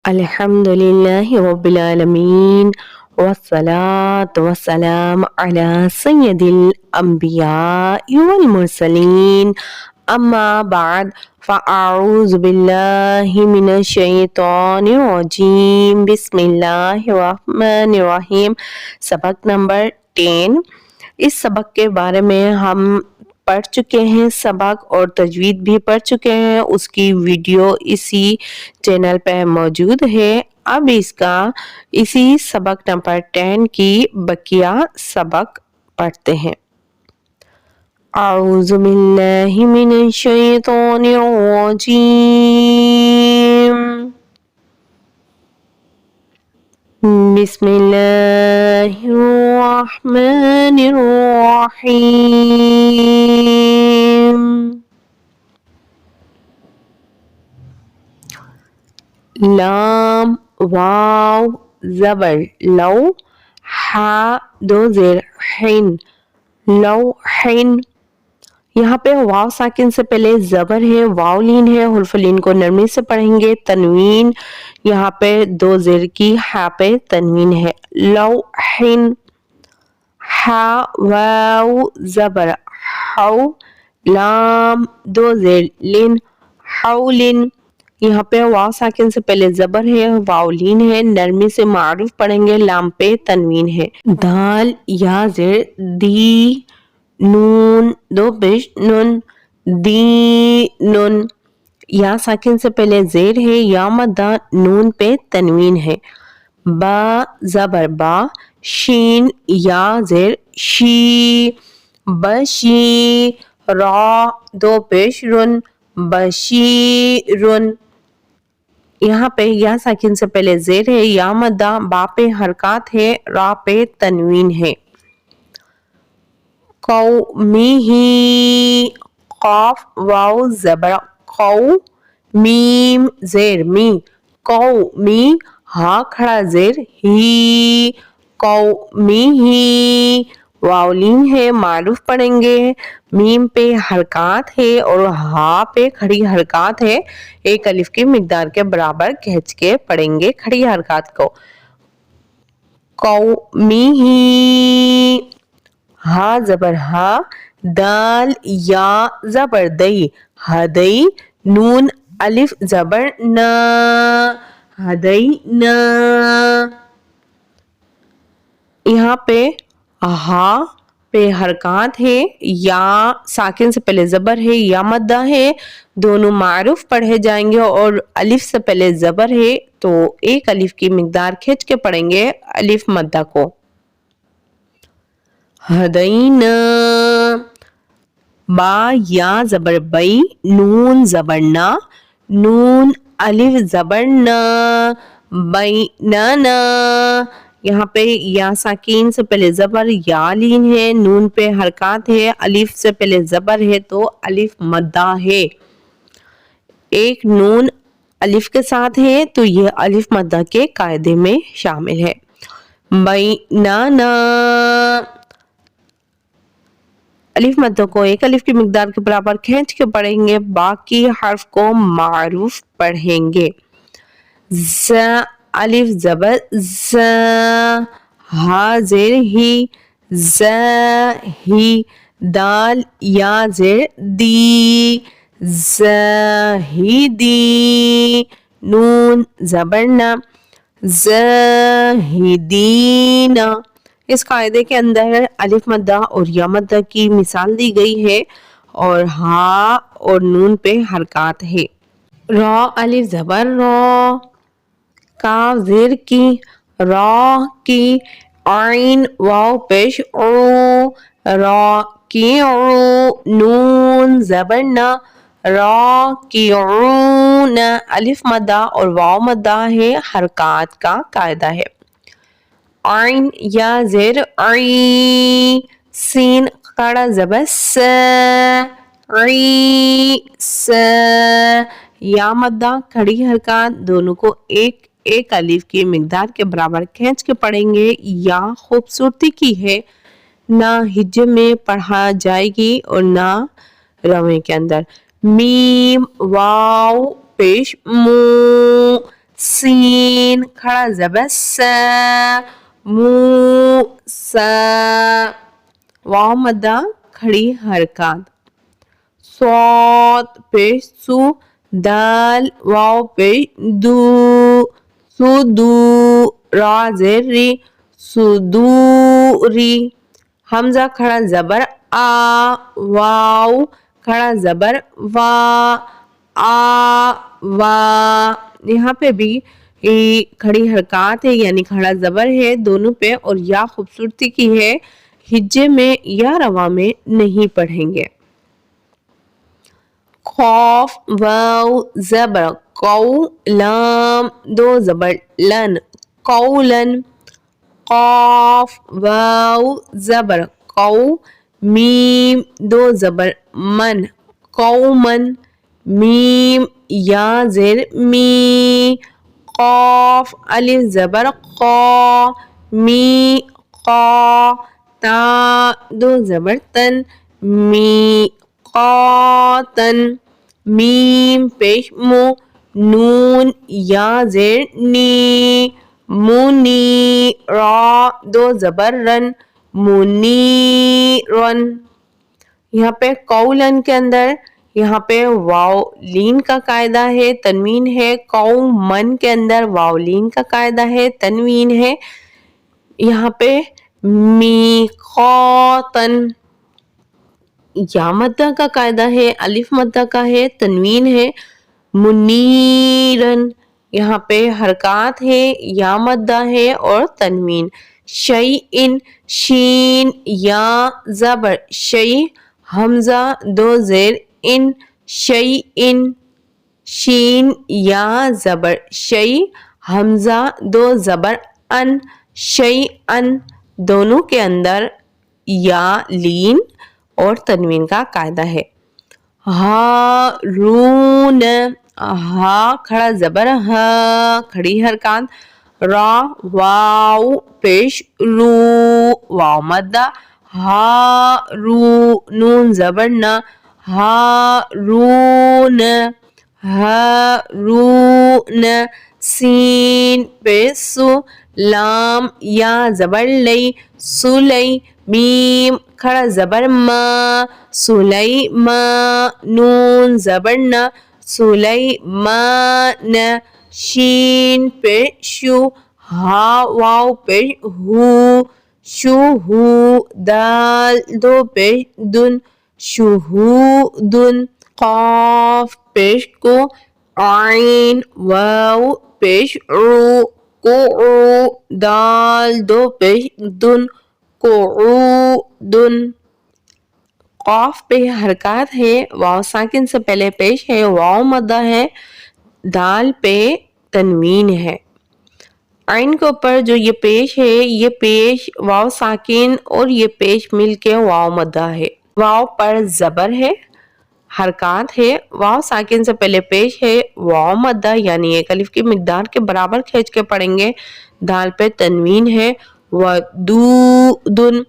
الحمدللہ رب العالمین والصلاة والسلام علی سید الانبیاء والمرسلین اما بعد فاعوذ باللہ من الشیطان الرجیم بسم اللہ الرحمن الرحیم۔ سبق نمبر 10۔ اس سبق کے بارے میں ہم پڑھ چکے ہیں سبق اور تجوید بھی پڑھ چکے ہیں، اس کی ویڈیو اسی چینل پہ موجود ہے۔ اب اسی سبق نمبر 10 کی بقیہ سبق پڑھتے ہیں۔ اعوذ باللہ من الشیطان الرجیم، بسم اللہ الرحمن الرحیم۔ لام واو زبر لو، ہا دو زیر حین لوحین۔ یہاں پہ واو ساکن سے پہلے زبر ہے، واو لین ہے، حرف لین کو نرمی سے پڑھیں گے۔ تنوین یہاں پہ دو زیر کی ہا پہ تنوین ہے، لوحین۔ ہا واو زبر ہو، لام دو زیر لین حولن۔ یہاں پہ واو ساکن سے پہلے زبر ہے، واو لین ہے، نرمی سے معروف پڑھیں گے، لام پہ تنوین ہے۔ دال یا زیر دی، نون دو پیش نون، دی نون۔ یا ساکن سے پہلے زیر ہے، یا مدہ، نون پہ تنوین ہے۔ با زبر با، شین یا زیر شی، بشی۔ را دو پیش رن، بشیرن۔ یہاں پہ یا ساکن سے پہلے زیر ہے، یا مدہ، با پہ حرکات ہے، را پہ تنوین ہے۔ قومیہ، قاف واو زبر قو، میم زیر می، قومی۔ ہا کھڑا زیر ہی، قومیہ۔ واو لین ہے، معروف پڑھیں گے، میم پہ حرکات ہے اور ہا پہ کھڑی حرکات ہے، ایک الف کی مقدار کے برابر کھینچ کے پڑھیں گے کھڑی حرکات کو۔ قومیہ، ہا زبر ہا، دال یا زبر دئی، ہدئی۔ نون الف زبر نا، ہدینا۔ یہاں پہ ہا پہ حرکات ہے، یا ساکن سے پہلے زبر ہے، یا مدہ ہے، دونوں معروف پڑھے جائیں گے، اور الف سے پہلے زبر ہے تو ایک الف کی مقدار کھینچ کے پڑھیں گے الف مدہ کو۔ ہدینا، با یا زبر بئی، نون زبر نا، نون الف زبر نا، بیننا۔ یہاں پہ یا ساکین سے پہلے زبر، یا لین ہے، نون پہ حرکات ہے، الف سے پہلے زبر ہے تو الف مدہ ہے، ایک نون الف کے ساتھ ہے تو یہ الف مدہ کے قاعدے میں شامل ہے۔ بیننا، الف مدہ کو ایک الف کی مقدار کے برابر کھینچ کے پڑھیں گے، باقی حرف کو معروف پڑھیں گے۔ ز الف زبر ز، ہا زیر ہی، زہی۔ دال یا زیر دی، زہیدی۔ نون زبر نا، زاہدین۔ اس قاعدے کے اندر الف مدہ اور یا مدہ کی مثال دی گئی ہے اور ہا اور نون پہ حرکات ہے۔ را الف زبر را، کاف زیر کی، را کی۔ عین واو پیش عو، را کی عو۔ نون زبر نا، را کی عون۔ الف مدہ اور واو مدہ ہے، حرکات کا قاعدہ ہے۔ عین یا زیر عی، سین کھڑا زبر س، عی س۔ یا مدہ کھڑی حرکات، دونوں کو ایک ایک الف کی مقدار کے برابر کھینچ کے پڑھیں گے۔ یا خوبصورتی کی ہے، نہ ہجے میں پڑھا جائے گی اور نہ روے کے اندر۔ میم واو پیش مو، سین کھڑا زبر س موسیٰ واو مدہ کھڑی حرکات صاد پیش سو دال واو پیش دو سدو را زیر ری صدوری حمزہ کھڑا زبر آ واو کھڑا زبر وا آ وا یہاں پہ بھی کھڑی حرکات ہے یعنی کھڑا زبر ہے دونوں پہ اور یا خوبصورتی کی ہے ہجے میں یا روا میں نہیں پڑھیں گے قاف واو زبر قو لام دو زبر لن قولن قاف واو زبر قو میم دو زبر من قومن میم یا زیر می قاف الف زبر قا می قا تا دو زبر تن می قاتن میم پیش مو نون یا زیر نی منی را دو زبر رن منیرن یہاں پہ قولن کے اندر یہاں پہ واو لین کا قاعدہ ہے تنوین ہے قومن کے اندر واو لین کا قاعدہ ہے تنوین ہے یہاں پہ میقاتن یا مدہ کا قاعدہ ہے الف مدہ کا ہے تنوین ہے منیرن یہاں پہ حرکات ہے یا مدہ ہے اور تنوین شیئن شین یا زبر شی حمزہ دو زیر ان شیئن شین یا زبر شی حمزہ دو زبر ان شیئن دونوں کے اندر یا لین اور تنوین کا قاعدہ ہے ہارون ہا کھڑا زبر ہا کھڑی حرکات را واو پیش رو واو مدہ ہارو نون زبر نا ہارون ہارون سین پیش سو لام یا زبر لئی سلی میم کھڑا زبر ما سلیما نون زبر نا سلیمان شین پیش شو ہا واو پیش ہو شو ہو دال دو پیش دن شہودن قاف پیش کو عین واو پیش عو قعو دال دو پیش دن قعودن قاف پہ حرکات ہے واو ساکن سے پہلے پیش ہے واو مدہ ہے دال پہ تنوین ہے عین کے اوپر جو یہ پیش ہے یہ پیش واو ساکن اور یہ پیش مل کے واو مدہ ہے واو پر زبر ہے حرکات ہے واو ساکن سے پہلے پیش ہے واو مدہ یعنی ایک الف کی مقدار کے برابر کھینچ کے پڑھیں گے دال پہ تنوین ہے ودودن